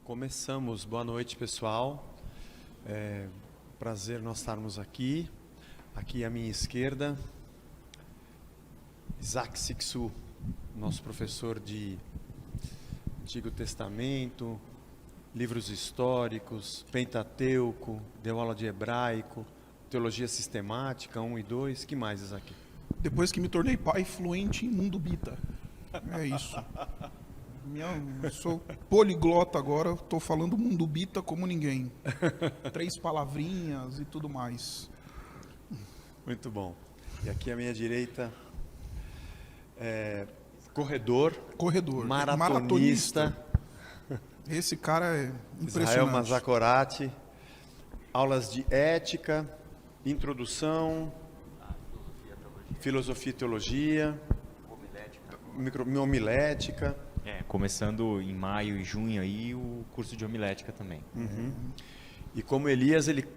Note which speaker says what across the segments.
Speaker 1: Começamos. Boa noite, pessoal. Prazer nós estarmos aqui. Aqui à minha esquerda, Isaac Sixu, nosso professor de Antigo Testamento, livros históricos, Pentateuco, deu aula de hebraico, teologia sistemática 1 e 2. Que mais, Isaac?
Speaker 2: Depois que me tornei pai, fluente em mundo bita. É isso. Eu sou poliglota agora, estou falando mundo bita como ninguém. 3 palavrinhas e tudo mais.
Speaker 1: Muito bom. E aqui à minha direita, corredor, maratonista.
Speaker 2: Esse cara é impressionante.
Speaker 1: Israel Mazakorati, aulas de ética, introdução, filosofia e teologia, homilética.
Speaker 3: Começando em maio e junho aí o curso de homilética também.
Speaker 1: Uhum. E como Elias, ele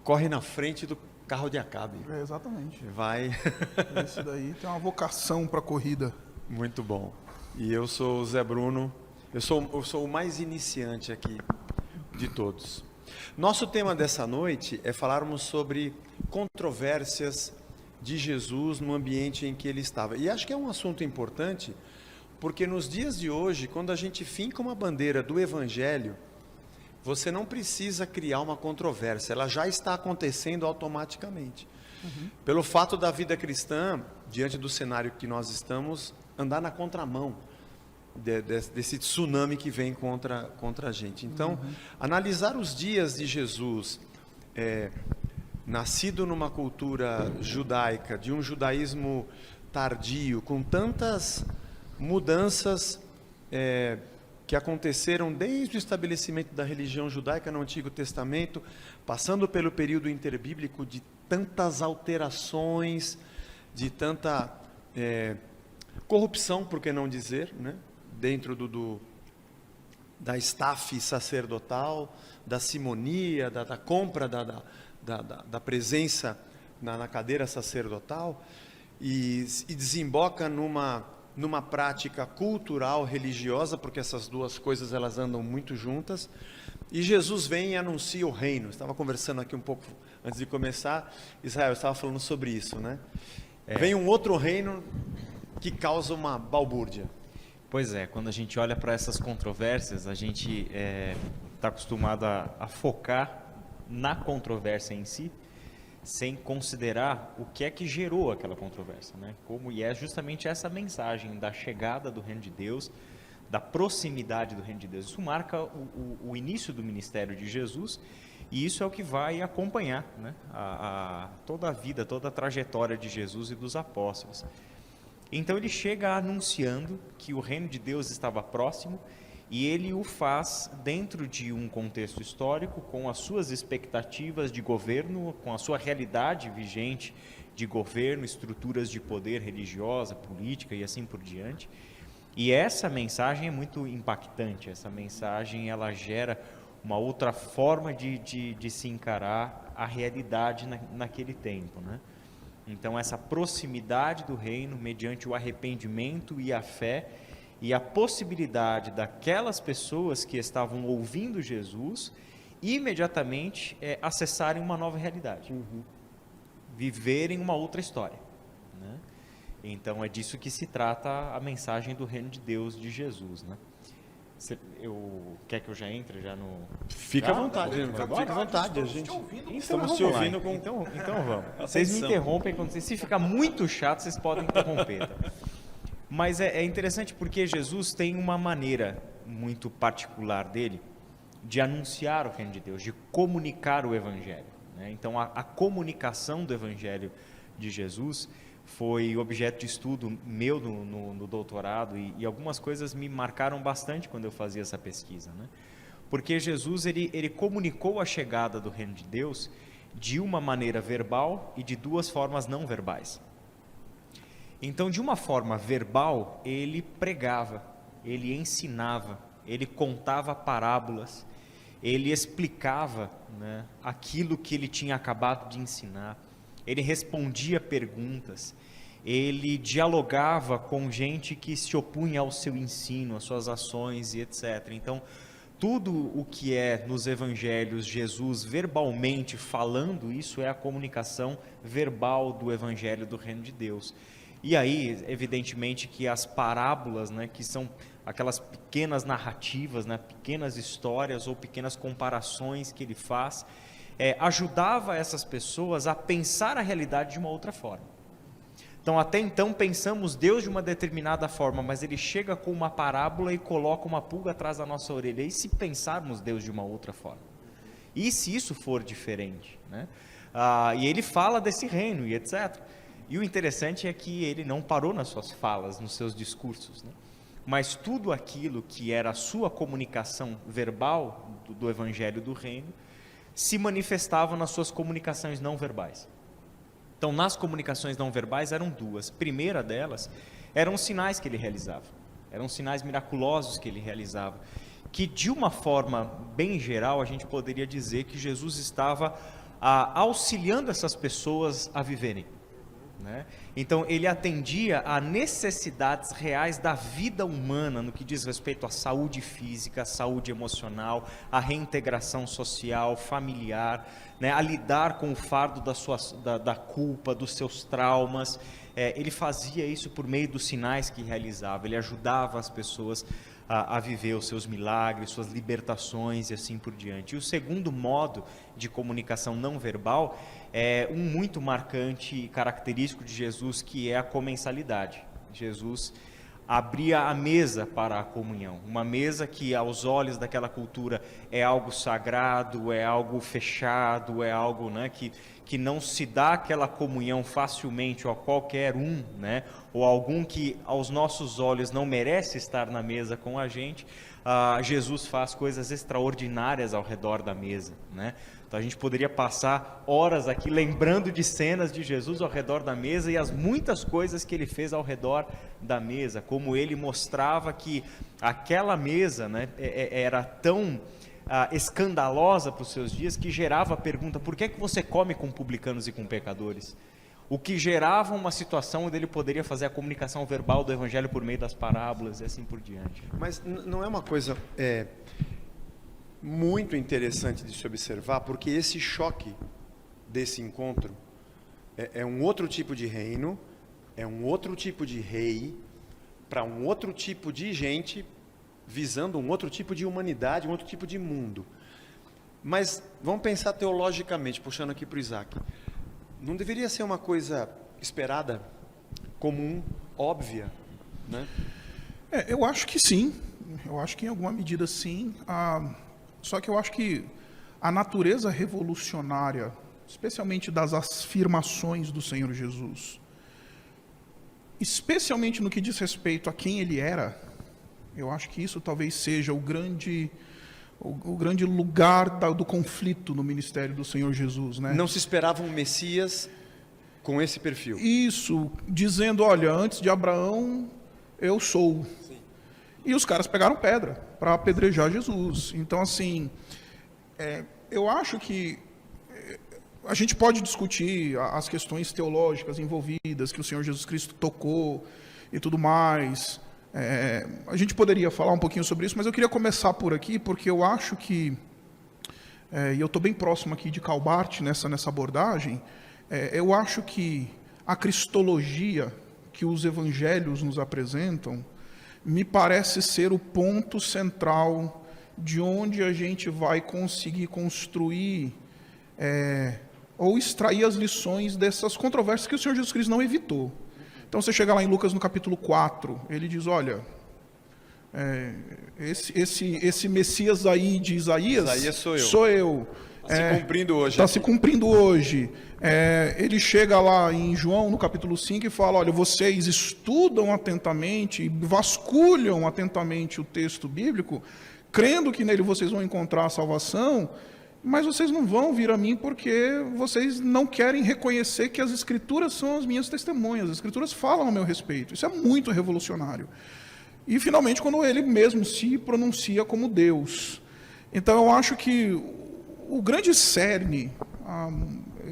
Speaker 1: corre na frente do carro de Acabe.
Speaker 2: Exatamente.
Speaker 1: Vai.
Speaker 2: Esse daí tem uma vocação para corrida.
Speaker 1: Muito bom. E eu sou o Zé Bruno. Eu sou o mais iniciante aqui de todos. Nosso tema dessa noite é falarmos sobre controvérsias de Jesus no ambiente em que ele estava. E acho que é um assunto importante, porque nos dias de hoje, quando a gente finca uma bandeira do Evangelho, você não precisa criar uma controvérsia, ela já está acontecendo automaticamente. Pelo fato da vida cristã, diante do cenário que nós estamos, andar na contramão desse tsunami que vem contra a gente. Então, analisar os dias de Jesus, nascido numa cultura judaica, de um judaísmo tardio, com tantas mudanças que aconteceram desde o estabelecimento da religião judaica no Antigo Testamento, passando pelo período interbíblico, de tantas alterações, de tanta corrupção, por que não dizer, né? Dentro da staff sacerdotal, da simonia, da compra da presença na cadeira sacerdotal, e desemboca numa prática cultural, religiosa, porque essas duas coisas elas andam muito juntas, e Jesus vem e anuncia o reino. Estava conversando aqui um pouco antes de começar, Israel estava falando sobre isso, né? Vem um outro reino que causa uma balbúrdia.
Speaker 3: Pois é, quando a gente olha para essas controvérsias, a gente está acostumado a focar na controvérsia em si, sem considerar o que é que gerou aquela controvérsia, né? E é justamente essa mensagem da chegada do reino de Deus, da proximidade do reino de Deus. Isso marca o início do ministério de Jesus, e isso é o que vai acompanhar, né, toda a vida, toda a trajetória de Jesus e dos apóstolos. Então ele chega anunciando que o reino de Deus estava próximo, e ele o faz dentro de um contexto histórico, com as suas expectativas de governo, com a sua realidade vigente de governo, estruturas de poder religiosa, política e assim por diante. E essa mensagem é muito impactante. Essa mensagem ela gera uma outra forma de se encarar a realidade naquele tempo, né? Então essa proximidade do reino mediante o arrependimento e a fé, e a possibilidade daquelas pessoas que estavam ouvindo Jesus imediatamente acessarem uma nova realidade, viverem uma outra história, né? Então é disso que se trata a mensagem do reino de Deus de Jesus, né? Quer que eu já entre já no...
Speaker 1: Fica à vontade, fica à vontade, a gente estamos te ouvindo com...
Speaker 3: Então vamos. Vocês me interrompem quando se ficar muito chato, vocês podem interromper, tá? Mas é interessante porque Jesus tem uma maneira muito particular dele de anunciar o reino de Deus, de comunicar o Evangelho, né? Então a comunicação do Evangelho de Jesus foi objeto de estudo meu no doutorado, e algumas coisas me marcaram bastante quando eu fazia essa pesquisa, né? Porque Jesus ele comunicou a chegada do reino de Deus de uma maneira verbal e de duas formas não verbais. Então, de uma forma verbal, ele pregava, ele ensinava, ele contava parábolas, ele explicava, né, aquilo que ele tinha acabado de ensinar, ele respondia perguntas, ele dialogava com gente que se opunha ao seu ensino, às suas ações e etc. Então, tudo o que é nos evangelhos Jesus verbalmente falando, isso é a comunicação verbal do evangelho do reino de Deus. E aí, evidentemente, que as parábolas, né, que são aquelas pequenas narrativas, né, pequenas histórias ou pequenas comparações que ele faz, ajudava essas pessoas a pensar a realidade de uma outra forma. Então, até então, pensamos Deus de uma determinada forma, mas ele chega com uma parábola e coloca uma pulga atrás da nossa orelha. E se pensarmos Deus de uma outra forma? E se isso for diferente? Né? E ele fala desse reino e etc. E o interessante é que ele não parou nas suas falas, nos seus discursos, né? Mas tudo aquilo que era a sua comunicação verbal do evangelho do reino, se manifestava nas suas comunicações não verbais. Então, nas comunicações não verbais eram duas. A primeira delas eram sinais que ele realizava. Eram sinais miraculosos que ele realizava. Que, de uma forma bem geral, a gente poderia dizer que Jesus estava auxiliando essas pessoas a viverem. Né? Então, ele atendia a necessidades reais da vida humana no que diz respeito à saúde física, à saúde emocional, à reintegração social, familiar, né? A lidar com o fardo da culpa, dos seus traumas. Ele fazia isso por meio dos sinais que realizava, ele ajudava as pessoas a viver os seus milagres, suas libertações e assim por diante. E o segundo modo de comunicação não verbal é um muito marcante e característico de Jesus, que é a comensalidade. Jesus abria a mesa para a comunhão, uma mesa que aos olhos daquela cultura é algo sagrado, é algo fechado, é algo, né, que não se dá aquela comunhão facilmente a qualquer um, né, ou algum que aos nossos olhos não merece estar na mesa com a gente. Jesus faz coisas extraordinárias ao redor da mesa, né? Então a gente poderia passar horas aqui lembrando de cenas de Jesus ao redor da mesa e as muitas coisas que ele fez ao redor da mesa, como ele mostrava que aquela mesa, né, era tão escandalosa para os seus dias que gerava a pergunta: por que você come com publicanos e com pecadores? O que gerava uma situação onde ele poderia fazer a comunicação verbal do evangelho por meio das parábolas e assim por diante.
Speaker 1: Mas não é uma coisa muito interessante de se observar, porque esse choque desse encontro é um outro tipo de reino, é um outro tipo de rei, para um outro tipo de gente, visando um outro tipo de humanidade, um outro tipo de mundo. Mas vamos pensar teologicamente, puxando aqui para o Isaac. Não deveria ser uma coisa esperada, comum, óbvia, né?
Speaker 2: Eu acho que sim. Eu acho que em alguma medida sim. Só que eu acho que a natureza revolucionária, especialmente das afirmações do Senhor Jesus, especialmente no que diz respeito a quem ele era, eu acho que isso talvez seja o grande lugar do conflito no ministério do Senhor Jesus, né?
Speaker 1: Não se esperava um Messias com esse perfil.
Speaker 2: Isso, dizendo: olha, antes de Abraão, eu sou. Sim. E os caras pegaram pedra para apedrejar Jesus. Então, assim, eu acho que a gente pode discutir as questões teológicas envolvidas, que o Senhor Jesus Cristo tocou e tudo mais. A gente poderia falar um pouquinho sobre isso, mas eu queria começar por aqui, porque eu acho que, e eu estou bem próximo aqui de Calbart nessa abordagem, eu acho que a cristologia que os evangelhos nos apresentam me parece ser o ponto central de onde a gente vai conseguir construir ou extrair as lições dessas controvérsias que o Senhor Jesus Cristo não evitou. Então, você chega lá em Lucas no capítulo 4, ele diz: olha, esse Messias aí de Isaías sou eu.
Speaker 1: Está se cumprindo hoje.
Speaker 2: Está se cumprindo hoje. Ele chega lá em João, no capítulo 5, e fala: olha, vocês estudam atentamente, vasculham atentamente o texto bíblico, crendo que nele vocês vão encontrar a salvação, mas vocês não vão vir a mim porque vocês não querem reconhecer que as Escrituras são as minhas testemunhas, as Escrituras falam a meu respeito. Isso é muito revolucionário. E, finalmente, quando ele mesmo se pronuncia como Deus. Então, eu acho que o grande cerne,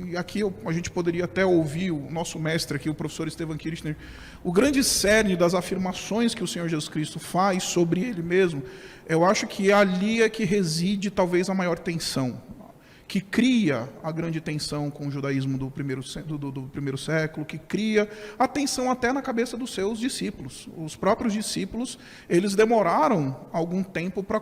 Speaker 2: E aqui a gente poderia até ouvir o nosso mestre aqui, o professor Stephen Kirchner, o grande cerne das afirmações que o Senhor Jesus Cristo faz sobre Ele mesmo, eu acho que ali é que reside talvez a maior tensão, que cria a grande tensão com o judaísmo do primeiro século, que cria a tensão até na cabeça dos seus discípulos. Os próprios discípulos, eles demoraram algum tempo para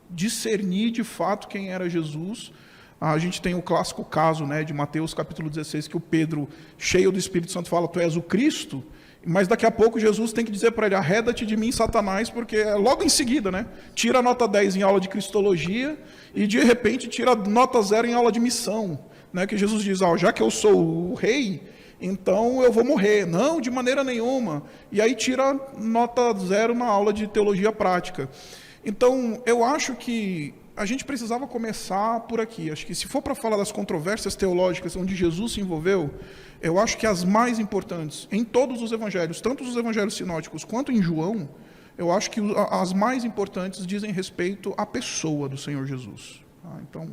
Speaker 2: discernir de fato quem era Jesus. A gente tem o clássico caso, né, de Mateus capítulo 16, que o Pedro, cheio do Espírito Santo, fala: tu és o Cristo. Mas daqui a pouco Jesus tem que dizer para ele: arreda-te de mim, Satanás, porque logo em seguida, né, tira a nota 10 em aula de Cristologia e de repente tira a nota 0 em aula de missão, né, que Jesus diz: já que eu sou o rei, então eu vou morrer. Não, de maneira nenhuma. E aí tira nota 0 na aula de teologia prática. Então, eu acho que a gente precisava começar por aqui. Acho que se for para falar das controvérsias teológicas onde Jesus se envolveu, eu acho que as mais importantes, em todos os evangelhos, tanto os evangelhos sinóticos quanto em João, eu acho que as mais importantes dizem respeito à pessoa do Senhor Jesus. Então,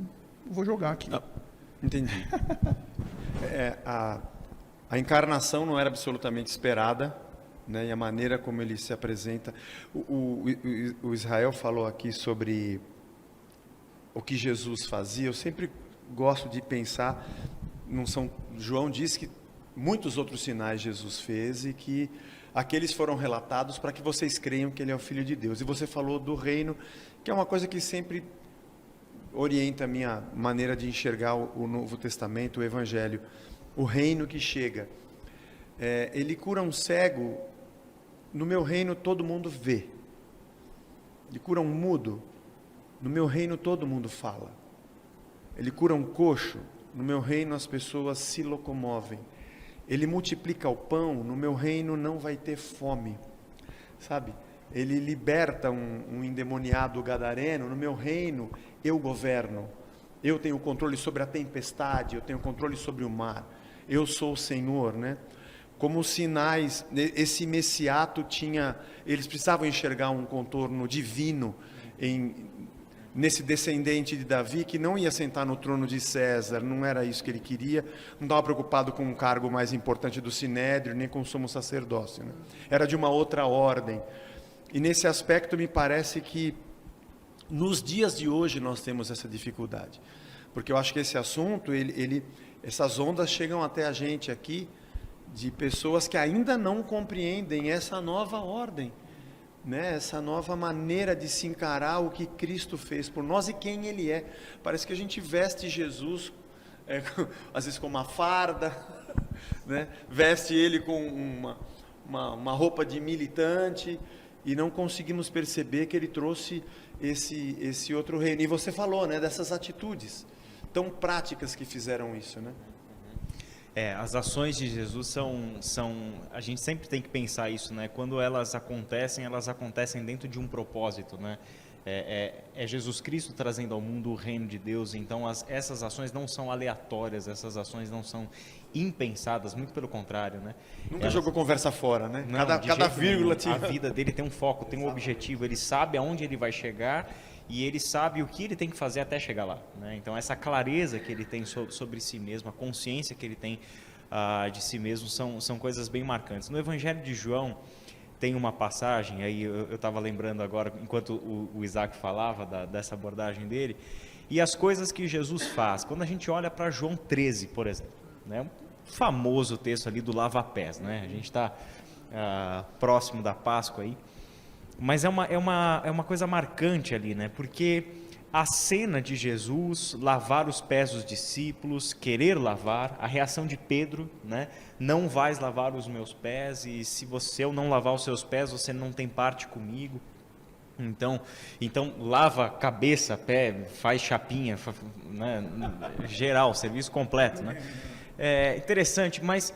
Speaker 2: vou jogar aqui.
Speaker 1: Entendi. A encarnação não era absolutamente esperada, né, e a maneira como ele se apresenta. O Israel falou aqui sobre o que Jesus fazia. Eu sempre gosto de pensar, João diz que muitos outros sinais Jesus fez e que aqueles foram relatados para que vocês creiam que ele é o Filho de Deus. E você falou do reino, que é uma coisa que sempre orienta a minha maneira de enxergar o Novo Testamento, o Evangelho. O reino que chega. Ele cura um cego, no meu reino todo mundo vê. Ele cura um mudo, no meu reino todo mundo fala. Ele cura um coxo, no meu reino as pessoas se locomovem. Ele multiplica o pão, no meu reino não vai ter fome. Sabe? Ele liberta um endemoniado gadareno, no meu reino eu governo. Eu tenho controle sobre a tempestade, eu tenho controle sobre o mar. Eu sou o Senhor, né? Como sinais, esse messiato eles precisavam enxergar um contorno divino nesse descendente de Davi, que não ia sentar no trono de César, não era isso que ele queria, não estava preocupado com um cargo mais importante do Sinédrio, nem com o sumo sacerdócio, né? Era de uma outra ordem. E nesse aspecto me parece que nos dias de hoje nós temos essa dificuldade, porque eu acho que esse assunto, essas ondas chegam até a gente aqui, de pessoas que ainda não compreendem essa nova ordem, né? Essa nova maneira de se encarar o que Cristo fez por nós e quem Ele é. Parece que a gente veste Jesus, às vezes com uma farda, né? Veste Ele com uma roupa de militante e não conseguimos perceber que Ele trouxe esse outro reino. E você falou, né, dessas atitudes tão práticas que fizeram isso, né?
Speaker 3: As ações de Jesus a gente sempre tem que pensar isso, né? Quando elas acontecem dentro de um propósito, né? É Jesus Cristo trazendo ao mundo o reino de Deus. Então essas ações não são aleatórias, essas ações não são impensadas, muito pelo contrário, né?
Speaker 1: Nunca jogou conversa fora, né?
Speaker 3: Não,
Speaker 1: cada vírgula tinha...
Speaker 3: A vida dele tem um foco, tem um objetivo, ele sabe aonde ele vai chegar e ele sabe o que ele tem que fazer até chegar lá, né? Então essa clareza que ele tem sobre si mesmo, a consciência que ele tem de si mesmo são coisas bem marcantes. No Evangelho de João tem uma passagem, aí eu estava lembrando agora, enquanto o Isaac falava dessa abordagem dele, e as coisas que Jesus faz. Quando a gente olha para João 13, por exemplo, né, um famoso texto ali do lava-pés, né? A gente está próximo da Páscoa aí, mas é uma coisa marcante ali, né? Porque a cena de Jesus lavar os pés dos discípulos, querer lavar, a reação de Pedro, né? Não vais lavar os meus pés, e se eu não lavar os seus pés, você não tem parte comigo. Então lava cabeça, pé, faz chapinha, né? Geral, serviço completo, né? É interessante, mas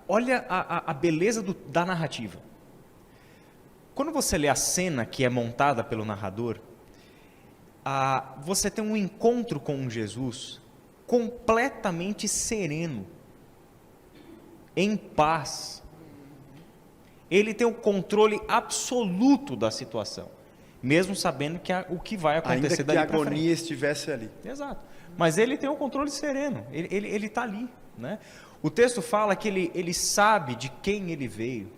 Speaker 3: olha a beleza da narrativa. Quando você lê a cena que é montada pelo narrador, você tem um encontro com Jesus completamente sereno, em paz. Ele tem o controle absoluto da situação. mesmo sabendo que o que vai
Speaker 1: Ainda
Speaker 3: acontecer
Speaker 1: que
Speaker 3: dali
Speaker 1: a
Speaker 3: para frente.
Speaker 1: agonia estivesse ali.
Speaker 3: Exato. Mas ele tem um controle sereno, ele está ali. Né? O texto fala que ele sabe de quem ele veio,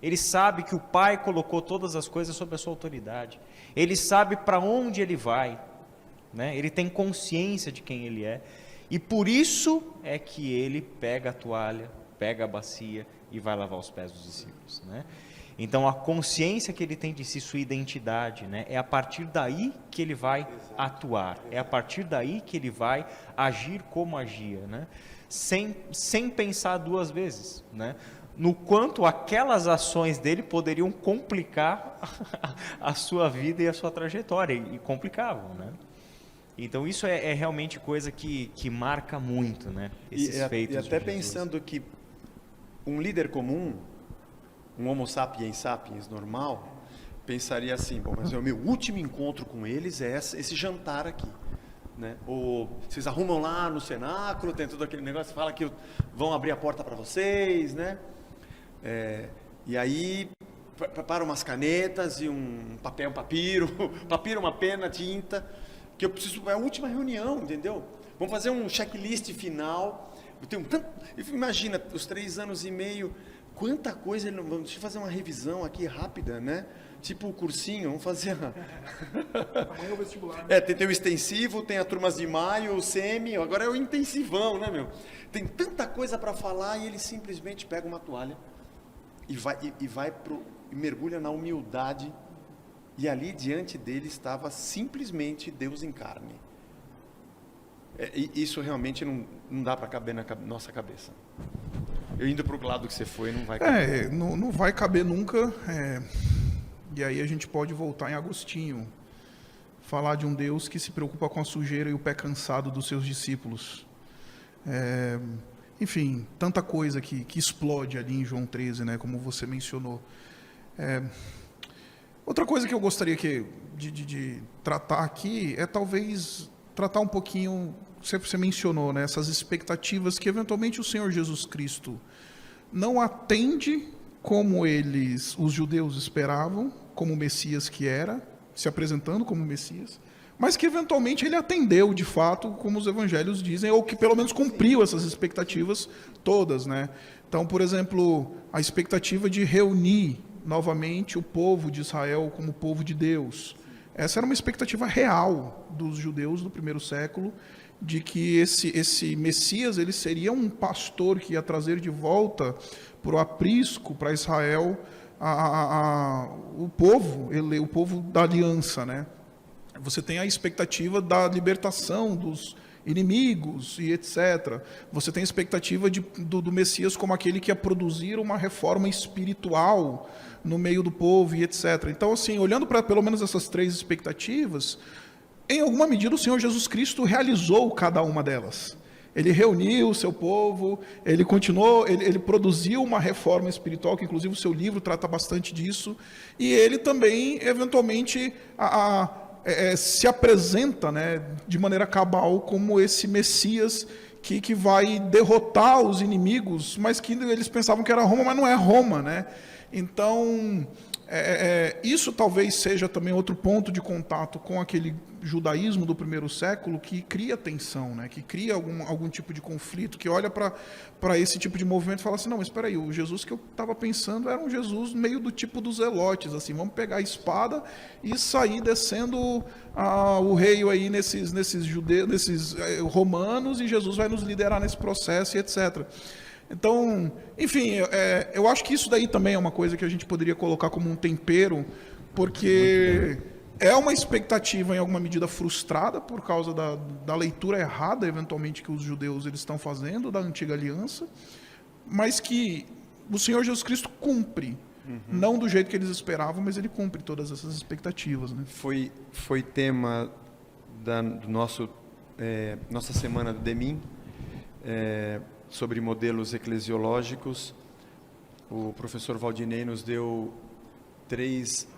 Speaker 3: ele sabe que o Pai colocou todas as coisas sob a sua autoridade, ele sabe para onde ele vai, né? Ele tem consciência de quem ele é, e por isso é que ele pega a toalha, pega a bacia e vai lavar os pés dos discípulos. Né? Então a consciência que ele tem de si, sua identidade, né, é a partir daí que ele vai atuar, é a partir daí que ele vai agir como agia, né? Sem pensar duas vezes, né? No quanto aquelas ações dele poderiam complicar a sua vida e a sua trajetória, e complicavam, né? Então isso é realmente coisa que marca muito, né? Esses feitos.
Speaker 1: E até
Speaker 3: de Jesus.
Speaker 1: pensando que um líder comum, um homo sapiens sapiens normal, pensaria assim, bom, mas o meu último encontro com eles é esse jantar aqui, né? Ou vocês arrumam lá no cenáculo, tem todo aquele negócio, fala que vão abrir a porta para vocês, né? E aí prepara umas canetas e um papiro, uma pena, tinta, que eu preciso, é a última reunião, entendeu? Vamos fazer um checklist final. Eu tenho imagina, os 3 anos e meio, quanta coisa, deixa eu fazer uma revisão aqui rápida, né? Tipo o cursinho, vamos fazer.
Speaker 2: Amanhã é o vestibular. Né?
Speaker 1: Tem o extensivo, tem a turmas de maio, o semi, agora é o intensivão, né, meu? Tem tanta coisa para falar e ele simplesmente pega uma toalha e mergulha na humildade. E ali diante dele estava simplesmente Deus em carne. Isso realmente não dá para caber na nossa cabeça. Eu indo para o lado que você foi, não vai caber.
Speaker 2: Não vai caber nunca. E aí a gente pode voltar em Agostinho, falar de um Deus que se preocupa com a sujeira e o pé cansado dos seus discípulos. Enfim, tanta coisa que explode ali em João 13, né, como você mencionou. Outra coisa que eu gostaria de tratar aqui é talvez tratar um pouquinho, você mencionou, né, essas expectativas que eventualmente o Senhor Jesus Cristo não atende como os judeus esperavam, como o Messias que era, se apresentando como Messias, mas que eventualmente ele atendeu de fato, como os evangelhos dizem, ou que pelo menos cumpriu essas expectativas todas, né? Então, por exemplo, a expectativa de reunir novamente o povo de Israel como povo de Deus. Essa era uma expectativa real dos judeus do primeiro século, de que esse Messias ele seria um pastor que ia trazer de volta para o aprisco, para Israel, o povo da aliança, né? Você tem a expectativa da libertação dos inimigos e etc. Você tem a expectativa do Messias como aquele que ia produzir uma reforma espiritual no meio do povo e etc. Então, assim, olhando para pelo menos essas 3 expectativas, em alguma medida o Senhor Jesus Cristo realizou cada uma delas. Ele reuniu o seu povo, ele continuou, ele produziu uma reforma espiritual, que inclusive o seu livro trata bastante disso, e ele também, eventualmente, se apresenta, né, de maneira cabal como esse Messias que vai derrotar os inimigos, mas que eles pensavam que era Roma, mas não é Roma, né? Então, isso talvez seja também outro ponto de contato com aquele judaísmo do primeiro século que cria tensão, né? Que cria algum tipo de conflito, que olha para esse tipo de movimento e fala assim, não, mas espera aí, o Jesus que eu estava pensando era um Jesus meio do tipo dos zelotes, assim, vamos pegar a espada e sair descendo o rei aí nesses judeus, nesses romanos, e Jesus vai nos liderar nesse processo e etc. Então, enfim, eu acho que isso daí também é uma coisa que a gente poderia colocar como um tempero, porque é uma expectativa em alguma medida frustrada por causa da leitura errada, eventualmente, que os judeus eles estão fazendo da antiga aliança, mas que o Senhor Jesus Cristo cumpre, não do jeito que eles esperavam, mas ele cumpre todas essas expectativas, né?
Speaker 1: Foi tema do nossa semana do DEMIN, sobre modelos eclesiológicos. O professor Valdinei nos deu 3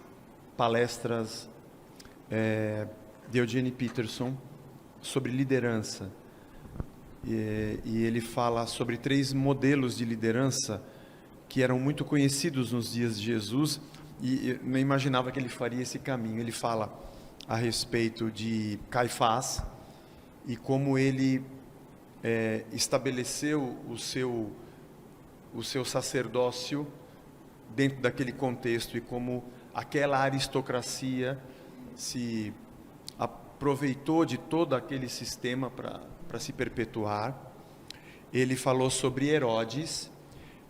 Speaker 1: palestras de Eugene Peterson sobre liderança. E ele fala sobre 3 modelos de liderança que eram muito conhecidos nos dias de Jesus, e eu não imaginava que ele faria esse caminho. Ele fala a respeito de Caifás e como ele estabeleceu o seu sacerdócio dentro daquele contexto e como aquela aristocracia se aproveitou de todo aquele sistema para se perpetuar. Ele falou sobre Herodes,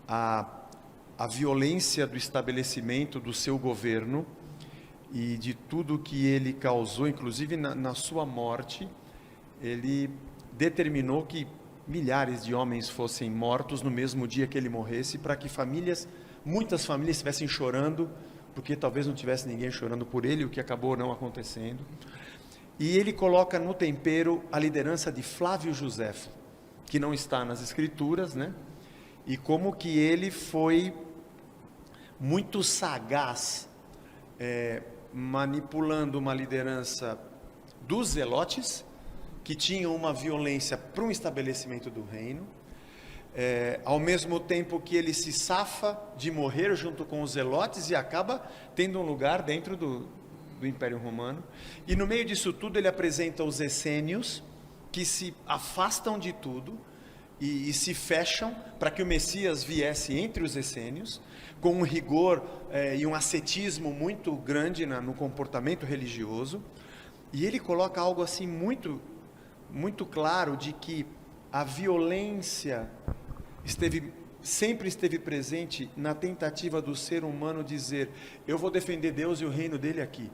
Speaker 1: a violência do estabelecimento do seu governo e de tudo que ele causou, inclusive na sua morte. Ele determinou que milhares de homens fossem mortos no mesmo dia que ele morresse, para que muitas famílias estivessem chorando, porque talvez não tivesse ninguém chorando por ele, o que acabou não acontecendo. E ele coloca no tempero a liderança de Flávio Josefo, que não está nas escrituras, né? E como que ele foi muito sagaz, manipulando uma liderança dos zelotes, que tinham uma violência para um estabelecimento do reino, ao mesmo tempo que ele se safa de morrer junto com os zelotes e acaba tendo um lugar dentro do Império Romano. E no meio disso tudo ele apresenta os essênios, que se afastam de tudo e se fecham para que o Messias viesse entre os essênios, com um rigor e um ascetismo muito grande no comportamento religioso. E ele coloca algo assim muito, muito claro, de que a violência sempre esteve presente na tentativa do ser humano dizer: eu vou defender Deus e o reino dele aqui.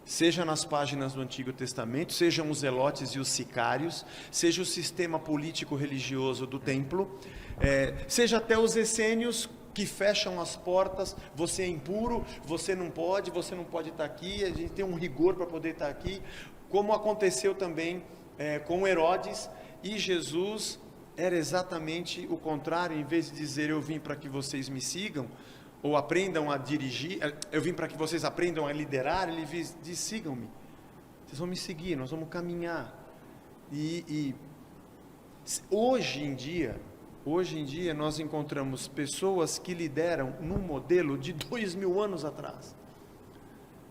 Speaker 1: Seja nas páginas do Antigo Testamento, sejam os zelotes e os sicários, seja o sistema político-religioso do templo, seja até os essênios que fecham as portas: você é impuro, você não pode estar aqui, a gente tem um rigor para poder estar aqui, como aconteceu também com Herodes. E Jesus era exatamente o contrário. Em vez de dizer: eu vim para que vocês me sigam, ou aprendam a dirigir, eu vim para que vocês aprendam a liderar, ele diz: sigam-me, vocês vão me seguir, nós vamos caminhar. E hoje em dia nós encontramos pessoas que lideram num modelo de 2000 anos atrás.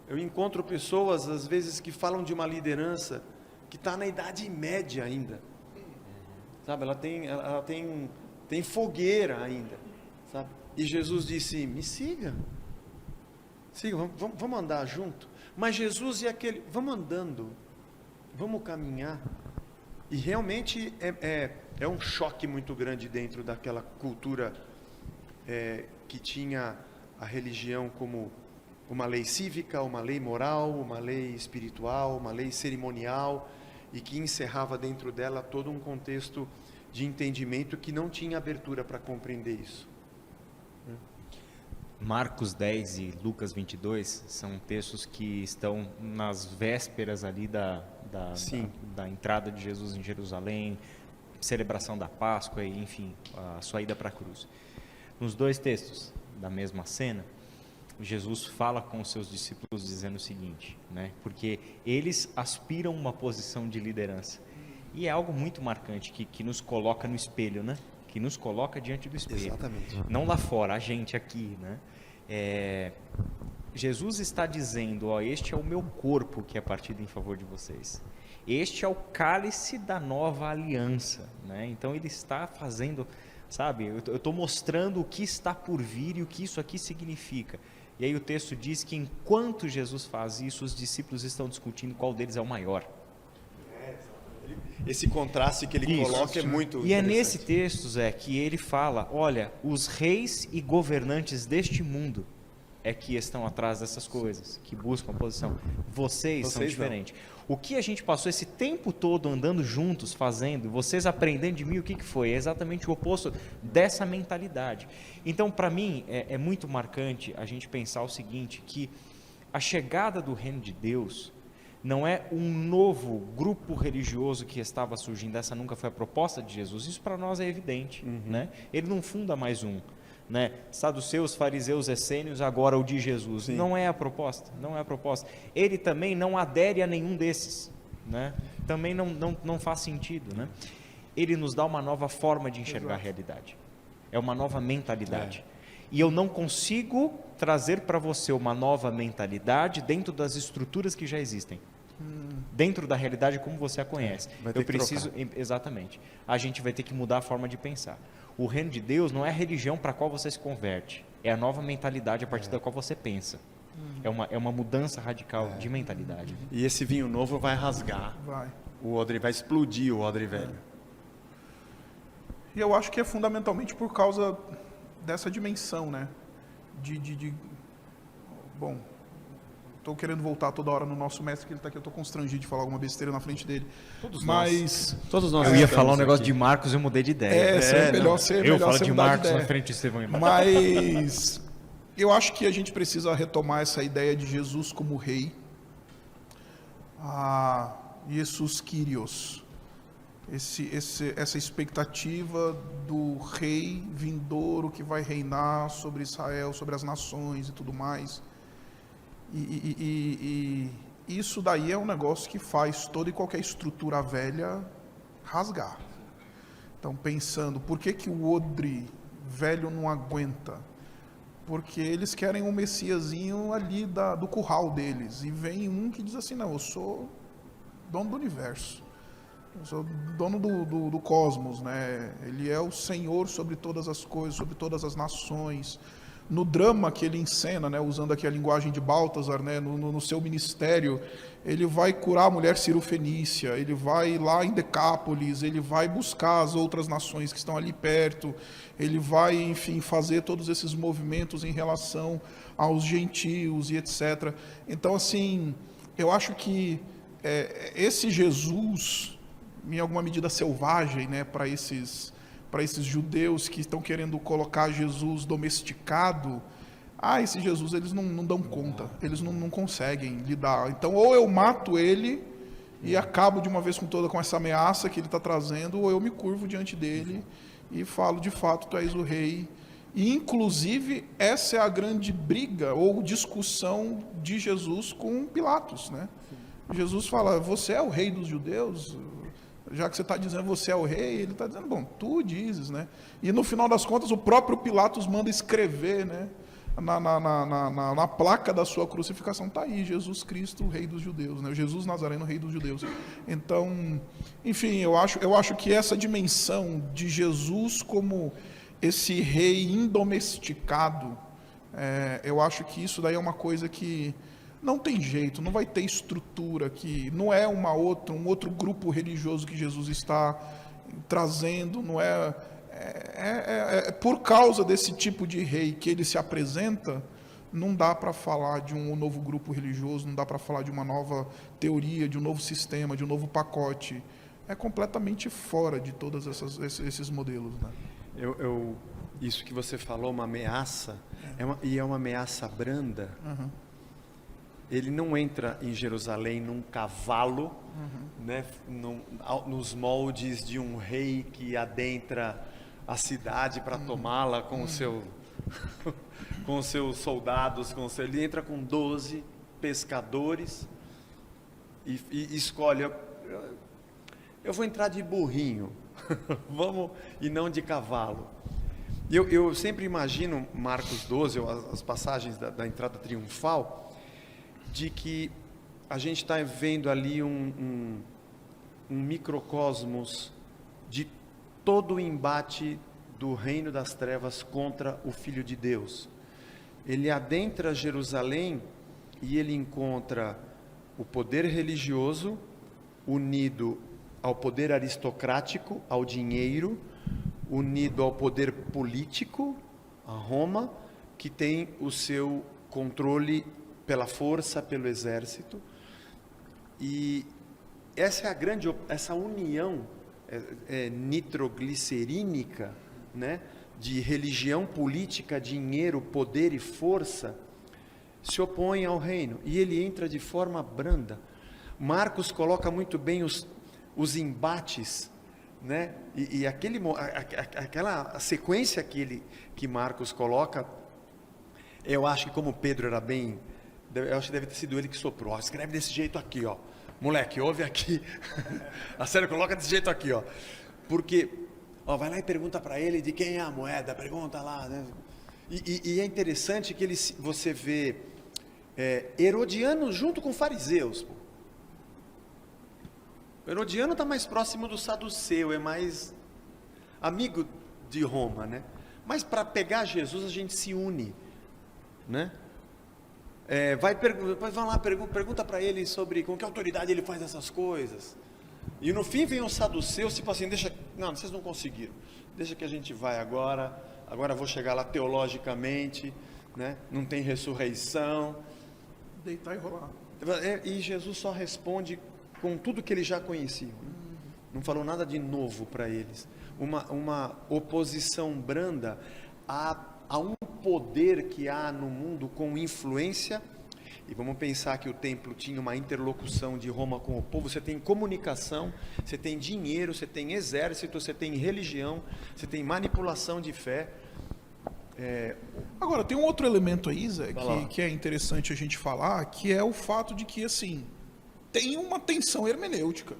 Speaker 1: Eu encontro pessoas às vezes que falam de uma liderança que está na Idade Média ainda, sabe? Ela tem fogueira ainda, sabe? E Jesus disse: me siga, vamos andar junto. Mas Jesus vamos andando, vamos caminhar. E realmente é um choque muito grande dentro daquela cultura que tinha a religião como uma lei cívica, uma lei moral, uma lei espiritual, uma lei cerimonial, e que encerrava dentro dela todo um contexto de entendimento que não tinha abertura para compreender isso.
Speaker 3: Marcos 10 e Lucas 22 são textos que estão nas vésperas ali da entrada de Jesus em Jerusalém, celebração da Páscoa e, enfim, a sua ida para a cruz. Nos dois textos da mesma cena, Jesus fala com os seus discípulos dizendo o seguinte, né? Porque eles aspiram uma posição de liderança. E é algo muito marcante que nos coloca no espelho, né? Que nos coloca diante do espelho.
Speaker 1: Exatamente.
Speaker 3: Não lá fora, a gente aqui, né? Jesus está dizendo: ó, este é o meu corpo que é partido em favor de vocês. Este é o cálice da nova aliança, né? Então ele está fazendo, sabe? Eu estou mostrando o que está por vir e o que isso aqui significa. E aí o texto diz que enquanto Jesus faz isso, os discípulos estão discutindo qual deles é o maior.
Speaker 1: Esse contraste que ele coloca é muito
Speaker 3: E é nesse texto, Zé, que ele fala: olha, os reis e governantes deste mundo é que estão atrás dessas coisas, que buscam a posição. Vocês são diferentes. O que a gente passou esse tempo todo andando juntos, fazendo, vocês aprendendo de mim, o que foi? É exatamente o oposto dessa mentalidade. Então, para mim, é muito marcante a gente pensar o seguinte, que a chegada do reino de Deus não é um novo grupo religioso que estava surgindo. Essa nunca foi a proposta de Jesus. Isso para nós é evidente, né? Ele não funda mais um, né? Saduceus, fariseus, essênios, agora o de Jesus. Sim. Não é a proposta, não é a proposta. Ele também não adere a nenhum desses, né? Também não faz sentido, né? Ele nos dá uma nova forma de enxergar a realidade. É uma nova mentalidade. e eu não consigo trazer para você uma nova mentalidade dentro das estruturas que já existem. Dentro da realidade como você a conhece.
Speaker 1: Vai ter
Speaker 3: Eu
Speaker 1: que
Speaker 3: preciso, exatamente. A gente vai ter que mudar a forma de pensar. O reino de Deus não é a religião para a qual você se converte, é a nova mentalidade a partir da qual você pensa. É uma mudança radical de mentalidade.
Speaker 1: E esse vinho novo vai rasgar
Speaker 2: Vai.
Speaker 1: o odre, vai explodir o odre velho.
Speaker 2: E eu acho que é fundamentalmente por causa dessa dimensão, né? Bom, estou querendo voltar toda hora no nosso mestre, que ele está aqui, eu estou constrangido de falar alguma besteira na frente dele.
Speaker 1: Todos
Speaker 2: Mas
Speaker 1: nós
Speaker 3: Eu ia
Speaker 1: estamos
Speaker 3: falar um negócio
Speaker 1: aqui.
Speaker 3: de Marcos e eu mudei de ideia.
Speaker 2: é melhor ser
Speaker 3: Eu
Speaker 2: melhor
Speaker 3: falo
Speaker 2: ser
Speaker 3: de
Speaker 2: mudar
Speaker 3: Marcos
Speaker 2: ideia.
Speaker 3: na frente de Estevão e Marcos.
Speaker 2: Mas eu acho que a gente precisa retomar essa ideia de Jesus como rei. Jesus Kyrios. Essa expectativa do rei vindouro que vai reinar sobre Israel, sobre as nações e tudo mais. E isso daí é um negócio que faz toda e qualquer estrutura velha rasgar. Então, pensando, por que o odre velho não aguenta? Porque eles querem um messiazinho ali do curral deles. E vem um que diz assim, não, eu sou dono do universo. Eu sou dono do cosmos, né? Ele é o Senhor sobre todas as coisas, sobre todas as nações. No drama que ele encena, né, usando aqui a linguagem de Baltazar, né, no seu ministério, ele vai curar a mulher cirofenícia, ele vai lá em Decápolis, ele vai buscar as outras nações que estão ali perto, ele vai, enfim, fazer todos esses movimentos em relação aos gentios e etc. Então, assim, eu acho que esse Jesus, em alguma medida selvagem, né, para esses judeus que estão querendo colocar Jesus domesticado, esse Jesus eles não dão conta, eles não conseguem lidar. Então, ou eu mato ele e acabo de uma vez com essa ameaça que ele está trazendo, ou eu me curvo diante dele e falo, de fato, tu és o rei. E, inclusive, essa é a grande briga ou discussão de Jesus com Pilatos, né? Jesus fala, você é o rei dos judeus? Já que você está dizendo você é o rei, ele está dizendo, bom, tu dizes, né? E no final das contas, o próprio Pilatos manda escrever, né? Na placa da sua crucificação, está aí, Jesus Cristo, o rei dos judeus, né? Jesus Nazareno, rei dos judeus. Então, enfim, eu acho que essa dimensão de Jesus como esse rei indomesticado, eu acho que isso daí é uma coisa que não tem jeito, não vai ter estrutura, que não é um outro grupo religioso que Jesus está trazendo, não é por causa desse tipo de rei que ele se apresenta, não dá para falar de um novo grupo religioso, não dá para falar de uma nova teoria, de um novo sistema, de um novo pacote. É completamente fora de todos esses modelos, né?
Speaker 1: Isso que você falou, uma ameaça, é uma ameaça branda.
Speaker 2: Uhum.
Speaker 1: Ele não entra em Jerusalém num cavalo, né, nos moldes de um rei que adentra a cidade para tomá-la com com os seus soldados. Ele entra com 12 pescadores e escolhe, eu vou entrar de burrinho, vamos, e não de cavalo. Eu sempre imagino Marcos 12, as passagens da entrada triunfal, de que a gente está vendo ali um microcosmos de todo o embate do reino das trevas contra o Filho de Deus. Ele adentra Jerusalém e ele encontra o poder religioso unido ao poder aristocrático, ao dinheiro, unido ao poder político, a Roma, que tem o seu controle pela força, pelo exército. E essa é essa união nitroglicerínica, né, de religião, política, dinheiro, poder e força, se opõe ao reino, e ele entra de forma branda. Marcos coloca muito bem os embates, né, e aquela sequência que Marcos coloca. Eu acho que como Pedro era eu acho que deve ter sido ele que soprou. Escreve desse jeito aqui, ó. Moleque, ouve aqui. A sério, coloca desse jeito aqui, ó. Porque, vai lá e pergunta para ele de quem é a moeda. Pergunta lá, né? E é interessante que você vê Herodiano junto com fariseus. Pô. O Herodiano está mais próximo do saduceu, é mais amigo de Roma, né? Mas para pegar Jesus a gente se une, né? Vai lá, pergunta para ele sobre com que autoridade ele faz essas coisas. E no fim vem os saduceus, tipo assim, não, vocês não conseguiram, deixa que a gente vai agora vou chegar lá teologicamente, né? Não tem ressurreição.
Speaker 2: Deitar e rolar.
Speaker 1: E Jesus só responde com tudo que eles já conheciam. Não falou nada de novo para eles. Uma oposição branda a um poder que há no mundo com influência. E vamos pensar que o templo tinha uma interlocução de Roma com o povo. Você tem comunicação, você tem dinheiro, você tem exército, você tem religião, você tem manipulação de fé.
Speaker 2: Agora, tem um outro elemento aí, Zé, que é interessante a gente falar, que é o fato de que, assim, tem uma tensão hermenêutica.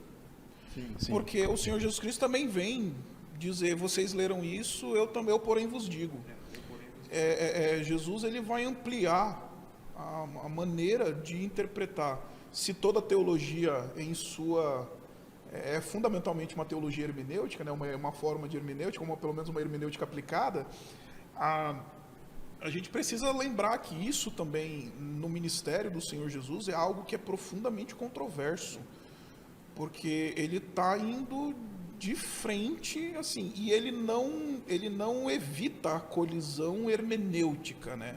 Speaker 2: Sim. Porque o Senhor Jesus Cristo também vem dizer, vocês leram isso, eu porém vos digo. Jesus ele vai ampliar a maneira de interpretar. Se toda teologia em sua... é fundamentalmente uma teologia hermenêutica, né? uma forma de hermenêutica, pelo menos uma hermenêutica aplicada, a gente precisa lembrar que isso também, no ministério do Senhor Jesus, é algo que é profundamente controverso, porque ele está indo de frente, assim, e ele não evita a colisão hermenêutica, né?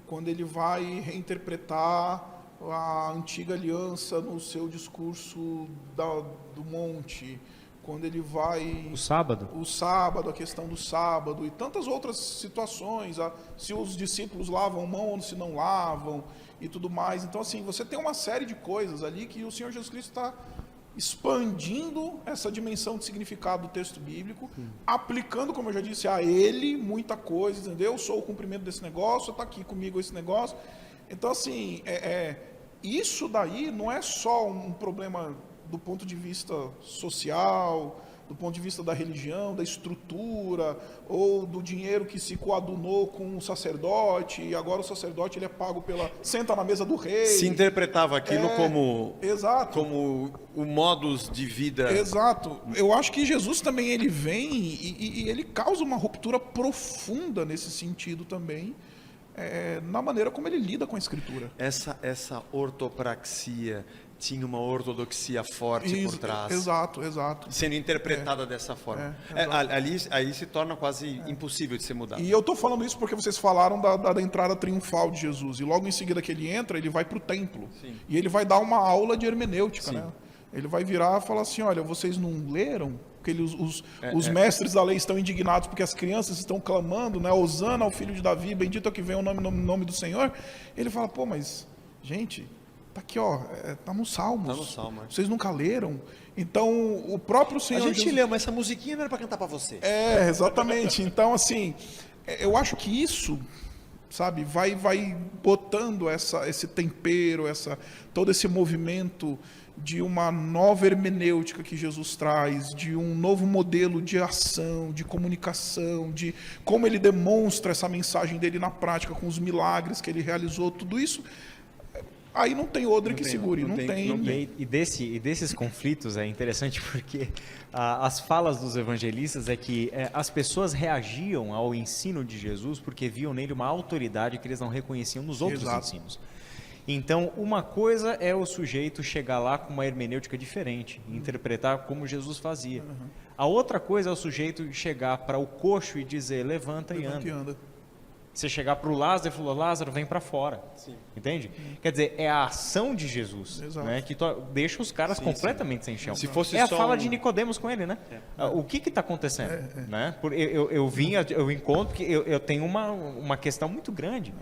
Speaker 2: Quando ele vai reinterpretar a antiga aliança no seu discurso do monte, quando ele vai... O sábado, a questão do sábado e tantas outras situações, se os discípulos lavam mão ou se não lavam e tudo mais. Então, assim, você tem uma série de coisas ali que o Senhor Jesus Cristo está expandindo essa dimensão de significado do texto bíblico, aplicando, como eu já disse, a ele muita coisa, entendeu? Eu sou o cumprimento desse negócio, está aqui comigo esse negócio. Então, assim, isso daí não é só um problema do ponto de vista social, do ponto de vista da religião, da estrutura, ou do dinheiro que se coadunou com o sacerdote, e agora o sacerdote ele é pago senta na mesa do rei.
Speaker 1: Se interpretava aquilo como o modus de vida.
Speaker 2: Exato. Eu acho que Jesus também ele vem e ele causa uma ruptura profunda nesse sentido também, na maneira como ele lida com a Escritura.
Speaker 1: Essa ortopraxia tinha uma ortodoxia forte por trás.
Speaker 2: Exato.
Speaker 1: Sendo interpretada dessa forma. Aí se torna quase impossível de ser mudado.
Speaker 2: E eu estou falando isso porque vocês falaram da entrada triunfal de Jesus. E logo em seguida que ele entra, ele vai para o templo. Sim. E ele vai dar uma aula de hermenêutica. Né? Ele vai virar e falar assim, olha, vocês não leram? Porque os mestres da lei estão indignados porque as crianças estão clamando, né? Hosana ao filho de Davi, bendito é o que vem no nome do Senhor. Ele fala, mas, gente... Está aqui, está nos Salmos. Está no Salmo. Vocês nunca leram? Então, o próprio Senhor...
Speaker 1: A gente leu, mas essa musiquinha não era para cantar para você.
Speaker 2: Exatamente. Então, assim, eu acho que isso, sabe, vai botando esse tempero, todo esse movimento de uma nova hermenêutica que Jesus traz, de um novo modelo de ação, de comunicação, de como ele demonstra essa mensagem dele na prática, com os milagres que ele realizou, tudo isso... Aí não tem odre que segure, não tem.
Speaker 3: E desses conflitos é interessante porque as falas dos evangelistas é que as pessoas reagiam ao ensino de Jesus porque viam nele uma autoridade que eles não reconheciam nos outros ensinos. Então, uma coisa é o sujeito chegar lá com uma hermenêutica diferente, interpretar como Jesus fazia. A outra coisa é o sujeito chegar para o coxo e dizer, levanta e anda. Você chegar para o Lázaro e falar, Lázaro, vem para fora. Sim. Entende? Quer dizer, é a ação de Jesus, né, que deixa os caras completamente sem chão.
Speaker 1: Se fosse
Speaker 3: a fala de Nicodemos com ele, né? O que está acontecendo? Né? Eu encontro que eu tenho uma questão muito grande.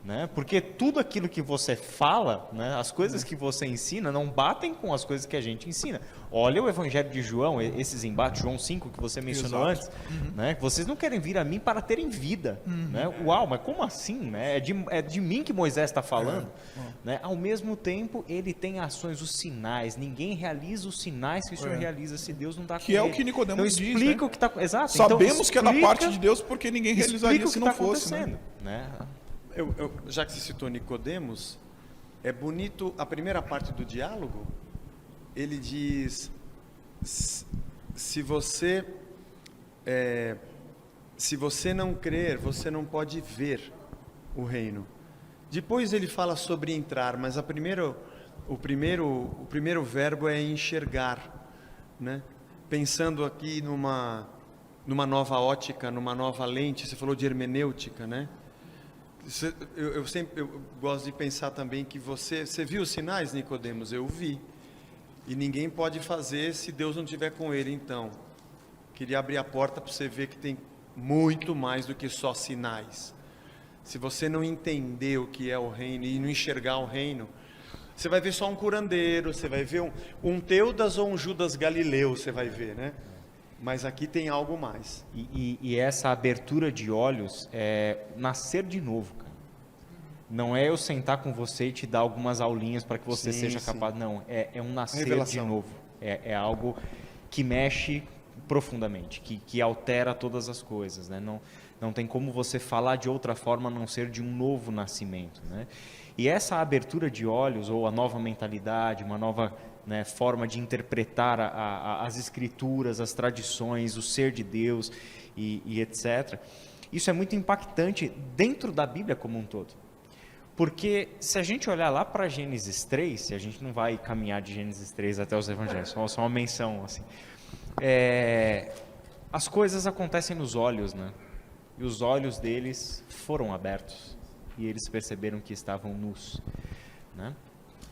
Speaker 3: né? Porque tudo aquilo que você fala, né, as coisas que você ensina não batem com as coisas que a gente ensina. Olha o Evangelho de João, esses embates, João 5 que você mencionou antes, né? Vocês não querem vir a mim para terem vida, né? Uau, mas como assim, né? É de mim que Moisés está falando, né? Ao mesmo tempo, ele tem ações, os sinais. Ninguém realiza os sinais que o Senhor realiza se Deus não está com
Speaker 2: Que é
Speaker 3: ele.
Speaker 2: o que Nicodemos
Speaker 3: então,
Speaker 2: diz,
Speaker 3: explica
Speaker 2: né?
Speaker 3: o que está... Exato.
Speaker 2: Sabemos
Speaker 3: então,
Speaker 2: que é da parte de Deus porque ninguém realizaria se não fosse, né?
Speaker 3: né?
Speaker 1: Já que você citou Nicodemos, é bonito a primeira parte do diálogo. Ele diz: se você não crer, você não pode ver o reino. Depois ele fala sobre entrar, mas o primeiro verbo é enxergar, né? Pensando aqui numa nova ótica, numa nova lente. Você falou de hermenêutica, né? Eu gosto de pensar também que você viu os sinais, Nicodemos? Eu vi. E ninguém pode fazer se Deus não estiver com ele. Então, queria abrir a porta para você ver que tem muito mais do que só sinais. Se você não entender o que é o reino e não enxergar o reino, você vai ver só um curandeiro, você vai ver um Teudas ou um Judas Galileu, você vai ver, né? Mas aqui tem algo mais.
Speaker 3: E essa abertura de olhos é nascer de novo, cara. Não é eu sentar com você e te dar algumas aulinhas para que você seja capaz. Não, é um nascer
Speaker 1: Revelação.
Speaker 3: de novo. É algo que mexe profundamente, que altera todas as coisas, né? Não tem como você falar de outra forma a não ser de um novo nascimento, né? E essa abertura de olhos, ou a nova mentalidade, uma nova, né, forma de interpretar as escrituras, as tradições, o ser de Deus e etc. Isso é muito impactante dentro da Bíblia como um todo. Porque se a gente olhar lá para Gênesis 3, e a gente não vai caminhar de Gênesis 3 até os Evangelhos, só uma menção assim. As coisas acontecem nos olhos, né? E os olhos deles foram abertos e eles perceberam que estavam nus, né?